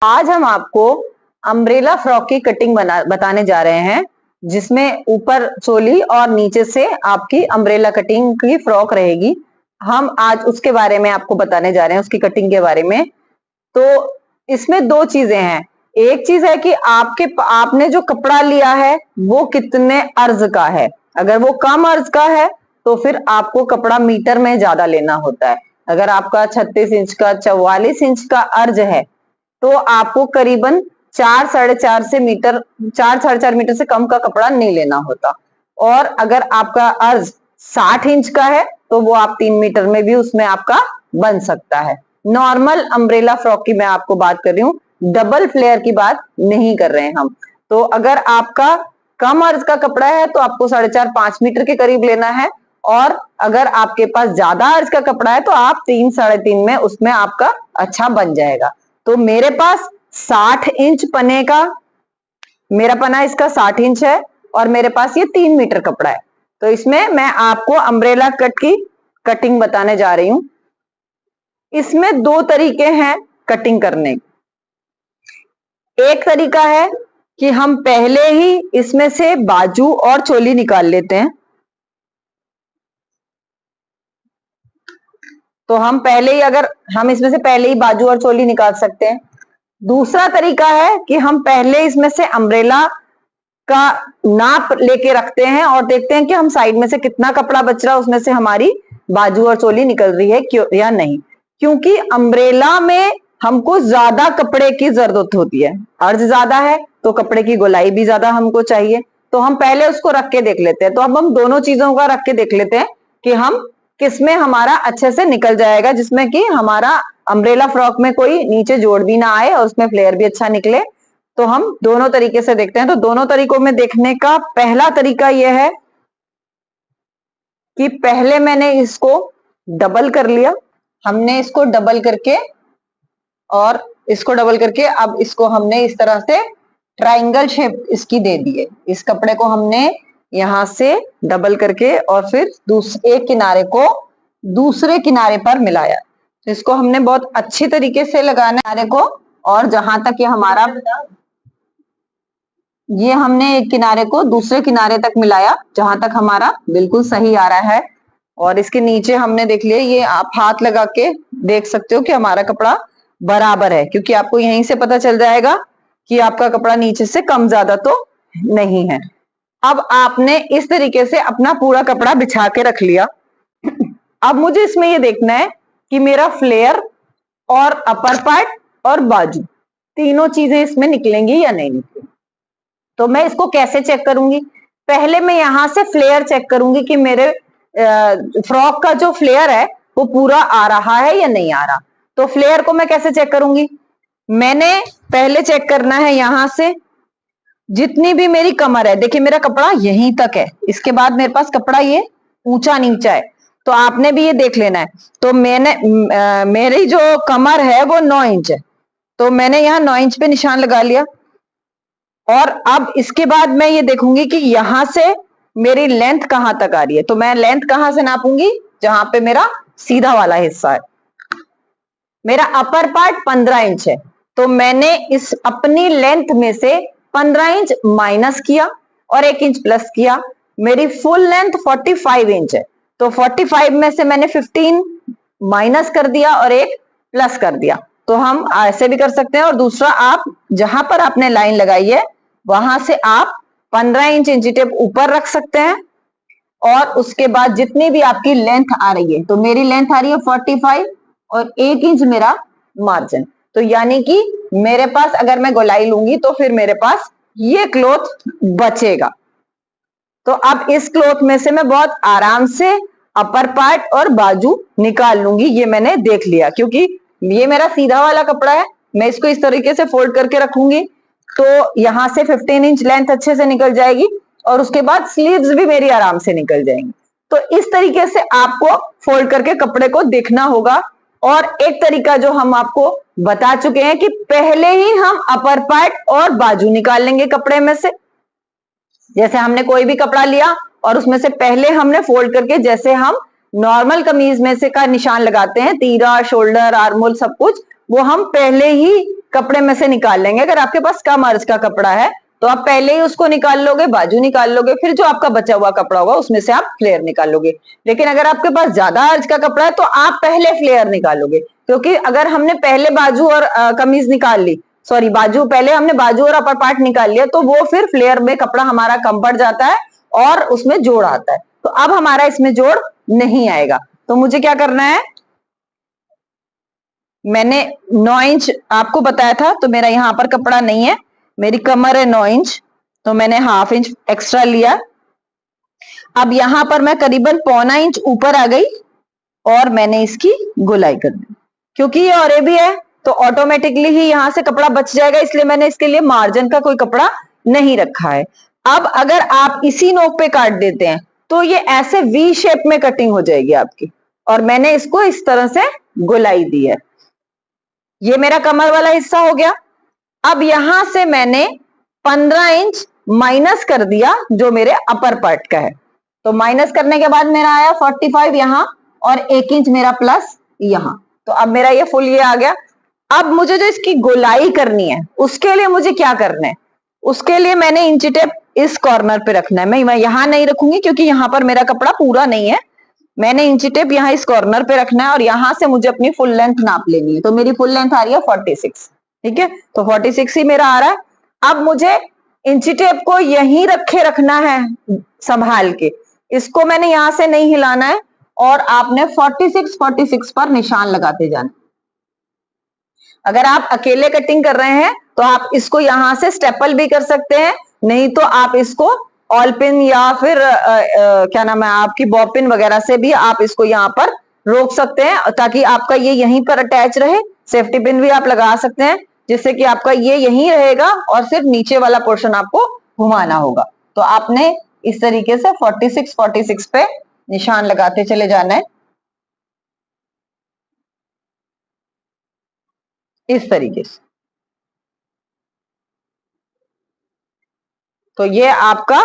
आज हम आपको अम्ब्रेला फ्रॉक की कटिंग बताने जा रहे हैं, जिसमें ऊपर चोली और नीचे से आपकी अम्ब्रेला कटिंग की फ्रॉक रहेगी। हम आज उसके बारे में आपको बताने जा रहे हैं, उसकी कटिंग के बारे में। तो इसमें दो चीजें हैं। एक चीज है कि आपने जो कपड़ा लिया है वो कितने अर्ज का है। अगर वो कम अर्ज का है तो फिर आपको कपड़ा मीटर में ज्यादा लेना होता है। अगर आपका 36 इंच का 44 इंच का अर्ज है तो आपको करीबन 4 साढ़े चार मीटर से कम का कपड़ा नहीं लेना होता। और अगर आपका अर्ज 60 इंच का है तो वो आप 3 मीटर में भी उसमें आपका बन सकता है। नॉर्मल अम्ब्रेला फ्रॉक की मैं आपको बात कर रही हूँ, डबल फ्लेयर की बात नहीं कर रहे हैं हम। तो अगर आपका कम अर्ज का कपड़ा है तो आपको 4.5-5 मीटर के करीब लेना है, और अगर आपके पास ज्यादा अर्ज का कपड़ा है तो आप 3-3.5 में उसमें आपका अच्छा बन जाएगा। तो मेरे पास 60 इंच पने का, मेरा पना इसका 60 इंच है और मेरे पास ये 3 मीटर कपड़ा है। तो इसमें मैं आपको अम्ब्रेला कट की कटिंग बताने जा रही हूं। इसमें दो तरीके हैं कटिंग करने। एक तरीका है कि हम पहले ही इसमें से बाजू और चोली निकाल लेते हैं। तो हम पहले ही इसमें से पहले ही बाजू और चोली निकाल सकते हैं। दूसरा तरीका है कि हम पहले इसमें से अम्ब्रेला का नाप लेके रखते हैं और देखते हैं कि हम साइड में से कितना कपड़ा बच रहा है, उसमें से हमारी बाजू और चोली निकल रही है क्यों या नहीं। क्योंकि अम्ब्रेला में हमको ज्यादा कपड़े की जरूरत होती है। अर्ज ज्यादा है तो कपड़े की गोलाई भी ज्यादा हमको चाहिए। तो हम पहले उसको रख के देख लेते हैं। तो अब हम दोनों चीजों का रख के देख लेते हैं कि हम किसमें हमारा अच्छे से निकल जाएगा, जिसमें कि हमारा अम्ब्रेला फ्रॉक में कोई नीचे जोड़ भी ना आए और उसमें फ्लेयर भी अच्छा निकले। तो हम दोनों तरीके से देखते हैं। तो दोनों तरीकों में देखने का पहला तरीका यह है कि पहले मैंने इसको डबल कर लिया। हमने इसको डबल करके अब इसको हमने इस तरह से ट्रायंगल शेप इसकी दे दी है। इस कपड़े को हमने यहां से डबल करके और फिर एक किनारे को दूसरे किनारे पर मिलाया। तो इसको हमने बहुत अच्छी तरीके से लगाना है किनारे को, और जहां तक ये हमने एक किनारे को दूसरे किनारे तक मिलाया जहां तक हमारा बिल्कुल सही आ रहा है। और इसके नीचे हमने देख लिया, ये आप हाथ लगा के देख सकते हो कि हमारा कपड़ा बराबर है, क्योंकि आपको यहीं से पता चल जाएगा कि आपका कपड़ा नीचे से कम ज्यादा तो नहीं है। अब आपने इस तरीके से अपना पूरा कपड़ा बिछा के रख लिया। अब मुझे इसमें ये देखना है कि मेरा फ्लेयर और अपर पार्ट और बाजू तीनों चीजें इसमें निकलेंगी या नहीं निकलेंगी। तो मैं इसको कैसे चेक करूंगी? पहले मैं यहां से फ्लेयर चेक करूंगी कि मेरे फ्रॉक का जो फ्लेयर है वो पूरा आ रहा है या नहीं आ रहा। तो फ्लेयर को मैं कैसे चेक करूंगी? मैंने पहले चेक करना है यहां से जितनी भी मेरी कमर है। देखिए मेरा कपड़ा यहीं तक है, इसके बाद मेरे पास कपड़ा ये ऊंचा नीचा है, तो आपने भी ये देख लेना है। तो मेरी जो कमर है वो 9 इंच है, तो मैंने यहाँ 9 इंच पे निशान लगा लिया। और अब इसके बाद मैं ये देखूंगी कि यहां से मेरी लेंथ कहां तक आ रही है। तो मैं लेंथ कहां से नापूंगी? जहां पे मेरा सीधा वाला हिस्सा है। मेरा अपर पार्ट 15 इंच है, तो मैंने इस अपनी लेंथ में से 15 इंच माइनस किया और 1 इंच प्लस किया। मेरी फुल लेंथ 45 इंच है, तो 45 में से मैंने 15 माइनस कर दिया और 1 प्लस कर दिया। तो हम ऐसे भी कर सकते हैं। और दूसरा, आप जहां पर आपने लाइन लगाई है वहां से आप 15 इंच इंची टेप ऊपर रख सकते हैं, और उसके बाद जितनी भी आपकी लेंथ आ रही है, तो मेरी लेंथ आ रही है 45 और 1 इंच मेरा मार्जिन। तो यानी कि मेरे पास अगर मैं गोलाई लूंगी तो फिर मेरे पास ये क्लॉथ बचेगा। तो अब इस क्लॉथ में से मैं बहुत आराम से अपर पार्ट और बाजू निकाल लूंगी। ये मैंने देख लिया, क्योंकि ये मेरा सीधा वाला कपड़ा है। मैं इसको इस तरीके से फोल्ड करके रखूंगी तो यहां से 15 इंच लेंथ अच्छे से निकल जाएगी, और उसके बाद स्लीव्स भी मेरी आराम से निकल जाएंगी। तो इस तरीके से आपको फोल्ड करके कपड़े को देखना होगा। और एक तरीका जो हम आपको बता चुके हैं कि पहले ही हम अपर पार्ट और बाजू निकाल लेंगे कपड़े में से। जैसे हमने कोई भी कपड़ा लिया और उसमें से पहले हमने फोल्ड करके, जैसे हम नॉर्मल कमीज में से का निशान लगाते हैं, तीरा, शोल्डर, आर्मोल, सब कुछ वो हम पहले ही कपड़े में से निकाल लेंगे। अगर आपके पास कम अर्ज का कपड़ा है तो आप पहले ही उसको निकाल लोगे, बाजू निकाल लोगे, फिर जो आपका बचा हुआ कपड़ा होगा उसमें से आप फ्लेयर निकाल लोगे। लेकिन अगर आपके पास ज्यादा अर्ज का कपड़ा है तो आप पहले फ्लेयर निकालोगे, क्योंकि अगर हमने पहले बाजू और कमीज निकाल ली, सॉरी बाजू, पहले हमने बाजू और अपर पार्ट निकाल लिया तो वो फिर फ्लेयर में कपड़ा हमारा कम पड़ जाता है और उसमें जोड़ आता है। तो अब हमारा इसमें जोड़ नहीं आएगा। तो मुझे क्या करना है, मैंने 9 इंच आपको बताया था, तो मेरा यहाँ पर कपड़ा नहीं है, मेरी कमर है 9 इंच, तो मैंने हाफ इंच एक्स्ट्रा लिया। अब यहां पर मैं करीबन 1.25 इंच ऊपर आ गई और मैंने इसकी गोलाई कर दी। क्योंकि ये और भी है तो ऑटोमेटिकली ही यहां से कपड़ा बच जाएगा, इसलिए मैंने इसके लिए मार्जिन का कोई कपड़ा नहीं रखा है। अब अगर आप इसी नोक पे काट देते हैं तो ये ऐसे वी शेप में कटिंग हो जाएगी आपकी, और मैंने इसको इस तरह से गोलाई दी है। ये मेरा कमर वाला हिस्सा हो गया। अब यहां से मैंने 15 इंच माइनस कर दिया जो मेरे अपर पार्ट का है, तो माइनस करने के बाद मेरा आया 45 यहां और 1 इंच मेरा प्लस यहां। तो अब मेरा ये फुल ये आ गया। अब मुझे जो इसकी गोलाई करनी है उसके लिए मुझे क्या करना है, उसके लिए मैंने इंची टेप इस कॉर्नर पे रखना है। मैं यहां नहीं रखूंगी क्योंकि यहां पर मेरा कपड़ा पूरा नहीं है। मैंने इंची टेप यहाँ इस कॉर्नर पे रखना है और यहां से मुझे अपनी फुल लेंथ नाप लेनी है। तो मेरी फुल लेंथ आ रही है 46, ठीक है, तो 46 ही मेरा आ रहा है। अब मुझे इंची टेप को यहीं रखे रखना है संभाल के, इसको मैंने यहां से नहीं हिलाना है और आपने 46 पर निशान लगाते जाना। अगर आप अकेले कटिंग कर रहे हैं तो आप इसको यहां से स्टेपल भी कर सकते हैं, नहीं तो आप इसको ऑल पिन या फिर क्या नाम है आपकी बॉब पिन वगैरह से भी आप इसको यहाँ पर रोक सकते हैं ताकि आपका ये यहीं पर अटैच रहे। सेफ्टी पिन भी आप लगा सकते हैं जिससे कि आपका ये यहीं रहेगा और सिर्फ नीचे वाला पोर्शन आपको घुमाना होगा। तो आपने इस तरीके से 46 पे निशान लगाते चले जाना है, इस तरीके से। तो ये आपका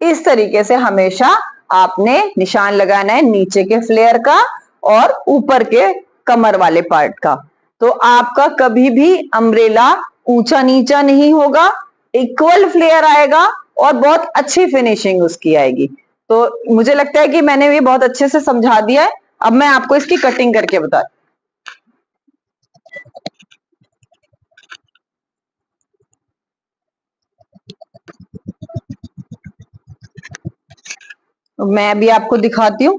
इस तरीके से हमेशा आपने निशान लगाना है, नीचे के फ्लेयर का और ऊपर के कमर वाले पार्ट का। तो आपका कभी भी अम्ब्रेला ऊंचा नीचा नहीं होगा, इक्वल फ्लेयर आएगा और बहुत अच्छी फिनिशिंग उसकी आएगी। तो मुझे लगता है कि मैंने ये बहुत अच्छे से समझा दिया है। अब मैं आपको इसकी कटिंग करके बता, मैं अभी आपको दिखाती हूँ,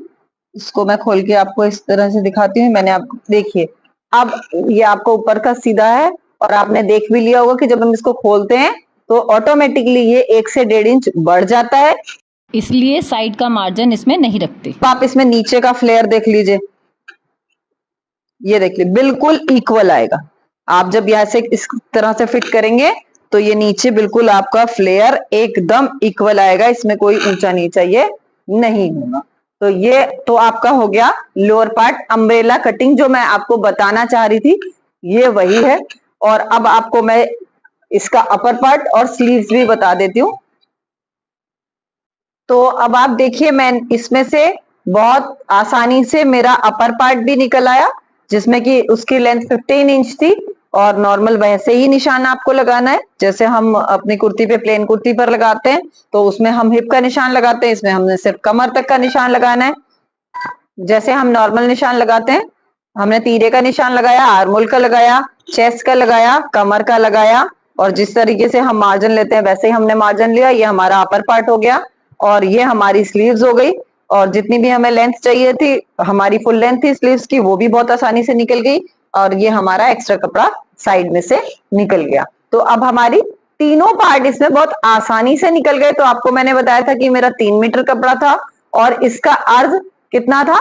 इसको मैं खोल के आपको इस तरह से दिखाती हूँ। मैंने आपको देखिए, अब ये आपका ऊपर का सीधा है और आपने देख भी लिया होगा कि जब हम इसको खोलते हैं तो ऑटोमेटिकली ये 1 से 1.5 इंच बढ़ जाता है, इसलिए साइड का मार्जिन इसमें नहीं रखते। आप इसमें नीचे का फ्लेयर देख लीजिए, ये देख लीजिए बिल्कुल इक्वल आएगा। आप जब यहाँ से इस तरह से फिट करेंगे तो ये नीचे बिल्कुल आपका फ्लेयर एकदम इक्वल आएगा, इसमें कोई ऊंचा नीचा ये नहीं होगा। तो ये तो आपका हो गया लोअर पार्ट अम्ब्रेला कटिंग, जो मैं आपको बताना चाह रही थी ये वही है। और अब आपको मैं इसका अपर पार्ट और स्लीव्स भी बता देती हूँ। तो अब आप देखिए, मैं इसमें से बहुत आसानी से मेरा अपर पार्ट भी निकल आया, जिसमें कि उसकी लेंथ 15 इंच थी और नॉर्मल वैसे ही निशान आपको लगाना है जैसे हम अपनी कुर्ती पे, प्लेन कुर्ती पर लगाते हैं। तो उसमें हम हिप का निशान लगाते हैं, इसमें हमने सिर्फ कमर तक का निशान लगाना है जैसे हम नॉर्मल निशान लगाते हैं। हमने तीरे का निशान लगाया, आर्मोल का लगाया, चेस्ट का लगाया, कमर का लगाया, और जिस तरीके से हम मार्जिन लेते हैं वैसे ही हमने मार्जिन लिया। ये हमारा अपर पार्ट हो गया और ये हमारी स्लीव्स हो गई। और जितनी भी हमें लेंथ चाहिए थी, हमारी फुल लेंथ थी स्लीव्स की, वो भी बहुत आसानी से निकल गई और ये हमारा एक्स्ट्रा कपड़ा साइड में से निकल गया। तो अब हमारी तीनों पार्ट इसमें बहुत आसानी से निकल गए। तो आपको मैंने बताया था कि मेरा 3 मीटर कपड़ा था और इसका अर्ज कितना था,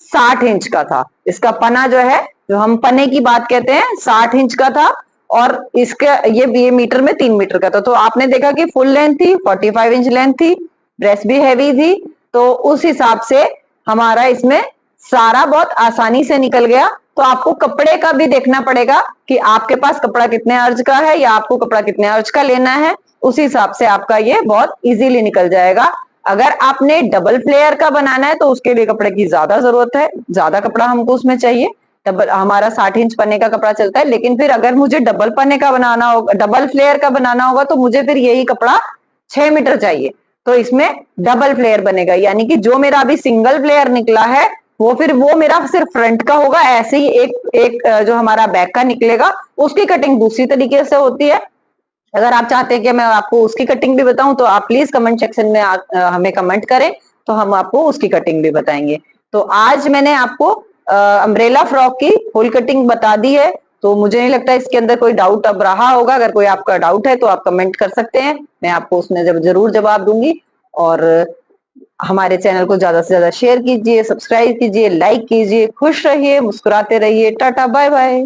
60 इंच का था। इसका पना जो है, जो हम पने की बात कहते हैं, 60 इंच का था और इसका ये मीटर में 3 मीटर का था। तो आपने देखा कि फुल लेंथ थी, 45 इंच लेंथ थी, ड्रेस भी हैवी थी, तो उस हिसाब से हमारा इसमें सारा बहुत आसानी से निकल गया। तो आपको कपड़े का भी देखना पड़ेगा कि आपके पास कपड़ा कितने अर्ज का है या आपको कपड़ा कितने अर्ज का लेना है, उस हिसाब से आपका ये बहुत इजीली निकल जाएगा। अगर आपने डबल फ्लेयर का बनाना है तो उसके लिए कपड़े की ज्यादा जरूरत है, ज्यादा कपड़ा हमको उसमें चाहिए। डबल हमारा 60 इंच पन्ने का कपड़ा चलता है, लेकिन फिर अगर मुझे डबल पन्ने का बनाना होगा, डबल फ्लेयर का बनाना होगा, तो मुझे फिर यही कपड़ा 6 मीटर चाहिए। तो इसमें डबल फ्लेयर बनेगा, यानी कि जो मेरा अभी सिंगल फ्लेयर निकला है वो मेरा सिर्फ फ्रंट का होगा। ऐसे ही एक जो हमारा बैक का निकलेगा उसकी कटिंग दूसरी तरीके से होती है। अगर आप चाहते हैं कि मैं आपको उसकी कटिंग भी बताऊं तो आप प्लीज कमेंट सेक्शन में हमें कमेंट करें, तो हम आपको उसकी कटिंग भी बताएंगे। तो आज मैंने आपको अम्ब्रेला फ्रॉक की फुल कटिंग बता दी है, तो मुझे नहीं लगता इसके अंदर कोई डाउट अब रहा होगा। अगर कोई आपका डाउट है तो आप कमेंट कर सकते हैं, मैं आपको उसमें जरूर जवाब दूंगी। और हमारे चैनल को ज्यादा से ज्यादा शेयर कीजिए, सब्सक्राइब कीजिए, लाइक कीजिए। खुश रहिए, मुस्कुराते रहिए। Tata bye bye.